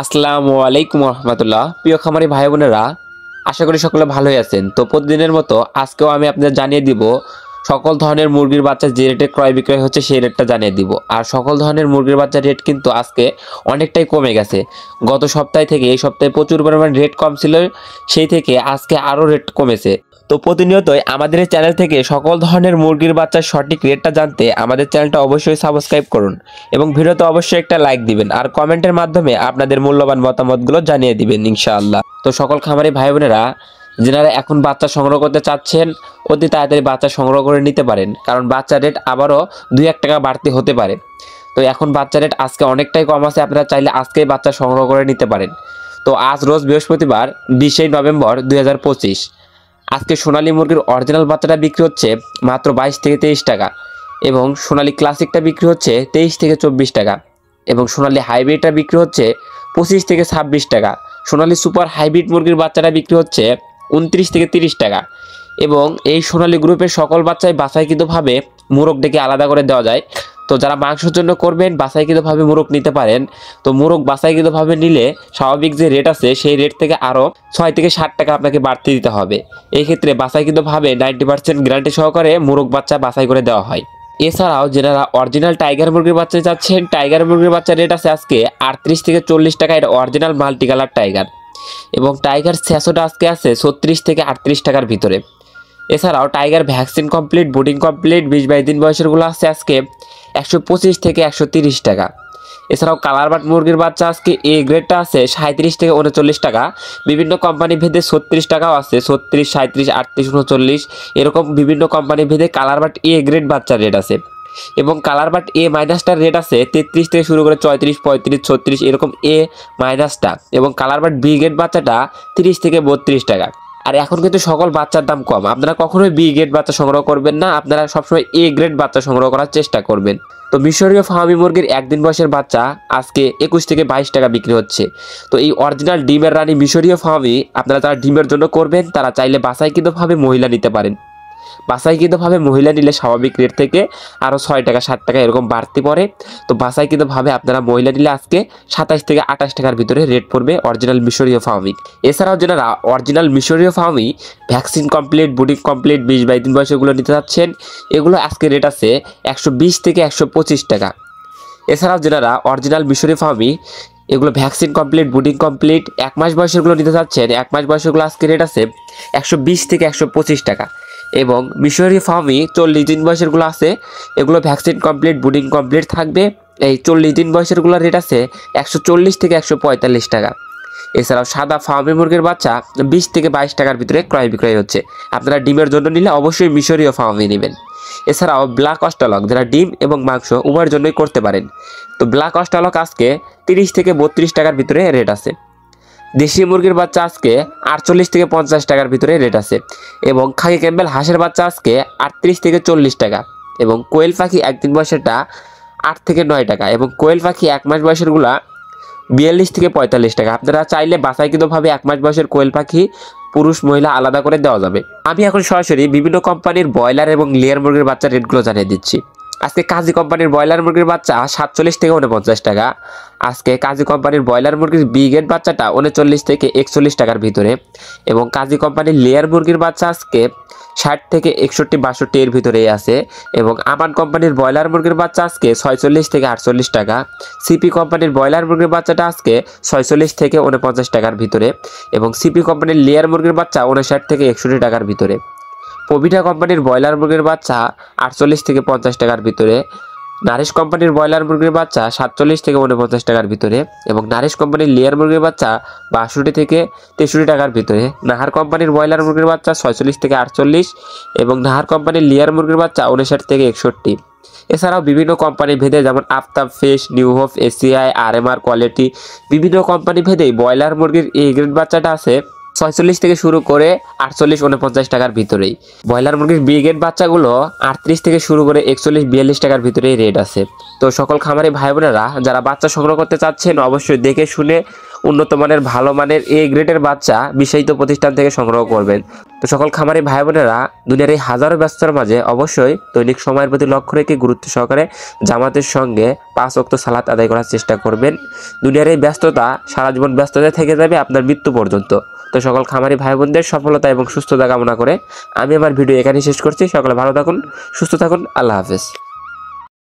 আসসালামু আলাইকুম রহমতুল্লাহ। প্রিয় খামারি ভাই বোনেরা, আশা করি সকলে ভালোই আছেন। তো প্রতিদিনের মতো আজকেও আমি আপনাদের জানিয়ে দিব সকল ধরনের মুরগির বাচ্চা যে রেটে ক্রয় বিক্রয় হচ্ছে সেই রেটটা জানিয়ে দিব। আর সকল ধরনের মুরগির বাচ্চার রেট কিন্তু আজকে অনেকটাই কমে গেছে। গত সপ্তাহ থেকে এই সপ্তাহে প্রচুর পরিমাণ রেট কম ছিল, সেই থেকে আজকে আরও রেট কমেছে। তো প্রতিনিয়তই আমাদের এই চ্যানেল থেকে সকল ধরনের মুরগির বাচ্চার সঠিক রেটটা জানতে আমাদের চ্যানেলটা অবশ্যই সাবস্ক্রাইব করুন এবং ভিডিওতে অবশ্যই একটা লাইক দিবেন আর কমেন্টের মাধ্যমে আপনাদের মূল্যবান মতামতগুলো জানিয়ে দিবেন ইনশাআল্লাহ। তো সকল খামারি ভাই বোনেরা যারা এখন বাচ্চা সংগ্রহ করতে চাচ্ছেন, অতি তাড়াতাড়ি বাচ্চা সংগ্রহ করে নিতে পারেন, কারণ বাচ্চা রেট আবারও 2-1 টাকা বাড়তি হতে পারে। তো এখন বাচ্চা রেট আজকে অনেকটাই কম আছে, আপনারা চাইলে আজকেই বাচ্চা সংগ্রহ করে নিতে পারেন। তো আজ রোজ বৃহস্পতিবার 20 নভেম্বর 2025। আজকে সোনালী মুরগির অরিজিনাল বাচ্চাটা বিক্রি হচ্ছে মাত্র 22 থেকে 23 টাকা এবং সোনালী ক্লাসিকটা বিক্রি হচ্ছে 23 থেকে 24 টাকা এবং সোনালী হাইব্রিডটা বিক্রি হচ্ছে 25 থেকে 26 টাকা। সোনালী সুপার হাইব্রিড মুরগির বাচ্চাটা বিক্রি হচ্ছে 29 থেকে 30 টাকা এবং এই সোনালী গ্রুপের সকল বাচ্চাই বাছাইকৃতভাবে মুরগ ডেকে আলাদা করে দেওয়া যায়। তো যারা মাংসের জন্য করবেন বাছাইকৃতভাবে মুরগ নিতে পারেন। তো মুরগ বাছাইকৃতভাবে নিলে স্বাভাবিক যে রেট আছে সেই রেট থেকে আরও 6 থেকে 7 টাকা আপনাকে বাড়তি দিতে হবে। এই ক্ষেত্রে বাছাইকৃতভাবে 90% গ্যারান্টি সহকারে মুরগ বাচ্চা বাছাই করে দেওয়া হয়। এছাড়াও যারা অরিজিনাল টাইগার মুরগির বাচ্চা চাচ্ছেন, টাইগার মুরগির বাচ্চার রেট আছে আজকে 38 থেকে 40 টাকা। এটা অরিজিনাল মাল্টি কালার টাইগার এবং টাইগার স্যাসোটা আজকে আছে 36 থেকে 38 টাকার ভিতরে। এছাড়াও টাইগার ভ্যাকসিন কমপ্লিট, বুডিং কমপ্লিট 20-22 দিন বয়সেরগুলো আছে আজকে 125 থেকে 130 টাকা। এছাড়াও কালারবাট মুরগির বাচ্চা আজকে এ গ্রেডটা আছে 37 থেকে 39 টাকা। বিভিন্ন কোম্পানি ভেদে 36 টাকাও আছে, 36, 37, 38, 39 এরকম বিভিন্ন কোম্পানি ভেদে কালারবাট এ গ্রেড বাচ্চার রেট আছে এবং কালারবাট এ মাইনাসটার রেট আছে 33 থেকে শুরু করে 34, 35, 36 এরকম এ মাইনাসটা এবং কালারবাট বি গ্রেড বাচ্চাটা 30 থেকে 32 টাকা। আর এখন কিন্তু সকল বাচ্চার দাম কম, আপনারা কখনোই বি গ্রেড বাচ্চা সংগ্রহ করবেন না, আপনারা সবসময় এ গ্রেড বাচ্চা সংগ্রহ করার চেষ্টা করবেন। তো মিশরীয় ফার্মি মুরগির একদিন বয়সের বাচ্চা আজকে 21 থেকে 22 টাকা বিক্রি হচ্ছে। তো এই অরিজিনাল ডিমের রানী মিশরীয় ফার্মি আপনারা যারা ডিমের জন্য করবেন তারা চাইলে বাছাইকৃতভাবে মহিলা নিতে পারেন। বাছাইকৃতভাবে মহিলা নিলে স্বাভাবিক রেট থেকে আরও 6 টাকা 7 টাকা এরকম বাড়তি পড়ে। তো বাছাইকৃতভাবে আপনারা মহিলা নিলে আজকে 27 থেকে 28 টাকার ভিতরে রেট পড়বে অরিজিনাল মিশরীয় ফার্মি। এছাড়াও যারা অরিজিনাল মিশরীয় ফার্মি ভ্যাকসিন কমপ্লিট, বুডিং কমপ্লিট 20-22 দিন বয়সেগুলো নিতে চাচ্ছেন, এগুলো আজকে রেট আছে 120 থেকে 125 টাকা। এছাড়াও যারা অরিজিনাল মিশরীয় ফার্মি এগুলো ভ্যাকসিন কমপ্লিট, বুডিং কমপ্লিট 1 মাস বয়সেরগুলো নিতে চাচ্ছেন, 1 মাস বয়সেরগুলো আজকে রেট আছে 120 থেকে 125 টাকা এবং মিশরি ফার্মি 40 দিন বয়সেরগুলো আছে, এগুলো ভ্যাকসিন কমপ্লিট, বুডিং কমপ্লিট থাকবে। এই 40 দিন বয়সেরগুলো রেট আছে 140 থেকে 145 টাকা। এছাড়াও সাদা ফার্মি মুরগির বাচ্চা 20 থেকে 22 টাকার ভিতরে ক্রয় বিক্রয় হচ্ছে। আপনারা ডিমের জন্য নিলে অবশ্যই মিশরীয় ফার্মি নেবেন। এছাড়াও ব্ল্যাক অস্ট্রালক যারা ডিম এবং মাংস উভয়ের জন্যই করতে পারেন। তো ব্ল্যাক অস্ট্রালক আজকে 30 থেকে 32 টাকার ভিতরে রেট আছে। দেশি মুরগির বাচ্চা আজকে 48 থেকে 50 টাকার ভিতরে রেট আছে এবং খাকি ক্যাম্বেল হাঁসের বাচ্চা আজকে 38 থেকে 40 টাকা এবং কোয়েল পাখি একদিন বয়সেরটা 8 থেকে 9 টাকা এবং কোয়েল পাখি 1 মাস বয়সেরগুলা 42 থেকে 45 টাকা। আপনারা চাইলে বাছাইকৃতভাবে 1 মাস বয়সের কোয়েল পাখি পুরুষ মহিলা আলাদা করে দেওয়া যাবে। আমি এখন সরাসরি বিভিন্ন কোম্পানির ব্রয়লার এবং লেয়ার মুরগির বাচ্চার রেটগুলো জানিয়ে দিচ্ছি। আজকে কাজী কোম্পানির ব্রয়লার মুরগির বাচ্চা 47 থেকে 49 টাকা। আজকে কাজী কোম্পানির ব্রয়লার মুরগির বি গ্রেড বাচ্চাটা 39 থেকে 41 টাকার ভিতরে এবং কাজী কোম্পানির লেয়ার মুরগির বাচ্চা আজকে 60 থেকে 61-62 এর ভিতরেই আছে এবং আমান কোম্পানির ব্রয়লার মুরগির বাচ্চা আজকে 46 থেকে 48 টাকা। সিপি কোম্পানির ব্রয়লার মুরগির বাচ্চাটা আজকে 46 থেকে 49 টাকার ভিতরে এবং সিপি কোম্পানির লেয়ার মুরগির বাচ্চা 59 থেকে 61 টাকার ভিতরে। পবিটা কোম্পানির ব্রয়লার মুরগির বাচ্চা 48 থেকে 50 টাকার ভিতরে। নারিশ কোম্পানির ব্রয়লার মুরগির বাচ্চা 47 থেকে 49 টাকার ভিতরে এবং নারিশ কোম্পানির লেয়ার মুরগির বাচ্চা 62 থেকে 63 টাকার ভিতরে। নাহার কোম্পানির ব্রয়লার মুরগির বাচ্চা 46 থেকে 48 এবং নাহার কোম্পানির লেয়ার মুরগির বাচ্চা 59 থেকে 61। এছাড়াও বিভিন্ন কোম্পানি ভেদে যেমন Aftab Fish, New Hope, ACI, RMR quality বিভিন্ন কোম্পানি ভেদেই ব্রয়লার মুরগির এই গ্রেড বাচ্চাটা আছে 46 থেকে শুরু করে 48-49 টাকার ভিতরেই। ব্রয়লার মুরগির বি গ্রেড বাচ্চাগুলো 38 থেকে শুরু করে 41-42 টাকার ভিতরেই রেট আছে। তো সকল খামারি ভাই বোনেরা যারা বাচ্চা সংগ্রহ করতে চাচ্ছেন অবশ্যই দেখে শুনে উন্নত মানের ভালো মানের এ গ্রেডের বাচ্চা বিশেষিত প্রতিষ্ঠান থেকে সংগ্রহ করবেন। তো সকল খামারি ভাই বোনেরা দুনিয়ার এই হাজারো ব্যস্ততার মাঝে অবশ্যই দৈনিক সময়ের প্রতি লক্ষ্য রেখে গুরুত্ব সহকারে জামাতের সঙ্গে 5 ওয়াক্ত সালাত আদায় করার চেষ্টা করবেন। দুনিয়ার এই ব্যস্ততা সারা জীবন ব্যস্ততায় থেকে যাবে আপনার মৃত্যু পর্যন্ত। তো সকল খামারি ভাই বোনদের সফলতা এবং সুস্থতা কামনা করে আমি আমার ভিডিও এখানেই শেষ করছি। সকলে ভালো থাকুন, সুস্থ থাকুন, আল্লাহ হাফেজ।